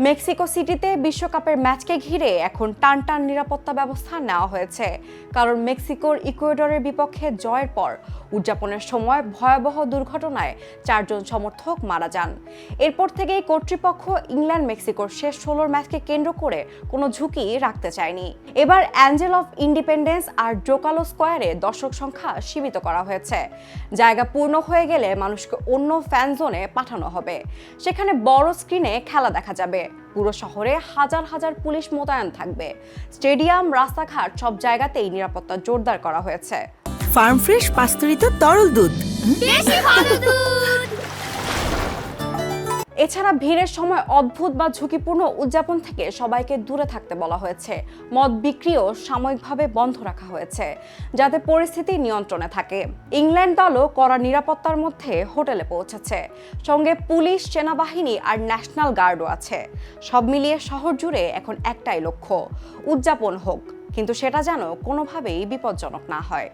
Mexico সিটিতে বিশ্বকাপের ম্যাচকে ঘিরে এখন টানটান নিরাপত্তা ব্যবস্থা নেওয়া হয়েছে, কারণ মেক্সিকোর ইকুয়েডরের বিপক্ষে জয়ের পর উদযাপনের সময় ভয়াবহ দুর্ঘটনায় 4 জন সমর্থক মারা যান। এরপর থেকেই কর্তৃপক্ষ ইংল্যান্ড মেক্সিকোর শেষ 16 ম্যাচকে কেন্দ্র করে কোনো ঝুঁকি রাখতে চায়নি। এবার অ্যাঞ্জেল অফ ইন্ডিপেন্ডেন্স আর জোকালো স্কোয়ারে দর্শক সংখ্যা সীমিত করা হয়েছে। জায়গা পূর্ণ হয়ে গেলে মানুষকে অন্য ফ্যান জোনে পাঠানো হবে, সেখানে বড় স্ক্রিনে খেলা দেখা যাবে। পুরো শহরে হাজার হাজার পুলিশ মোতায়েন থাকবে। স্টেডিয়াম, রাস্তাঘাট সব জায়গাতেই নিরাপত্তা জোরদার করা হয়েছে। ফার্ম ফ্রেশ পাস্তুরিত তরল দুধ, বেশি ভালো দুধ। এছাড়া ভিড়ের সময় অদ্ভুত বা ঝুঁকিপূর্ণ উদযাপন থেকে সবাইকে দূরে থাকতে বলা হয়েছে। মদ বিক্রিও সাময়িকভাবে বন্ধ রাখা হয়েছে, যাতে পরিস্থিতি নিয়ন্ত্রণে থাকে। ইংল্যান্ড দলও কড়া নিরাপত্তার মধ্যে হোটেলে পৌঁছেছে, সঙ্গে পুলিশ, সেনাবাহিনী আর ন্যাশনাল গার্ডও আছে। সব মিলিয়ে শহর জুড়ে এখন একটাই লক্ষ্য, উদযাপন হোক, কিন্তু সেটা যেন কোনোভাবেই বিপজ্জনক না হয়।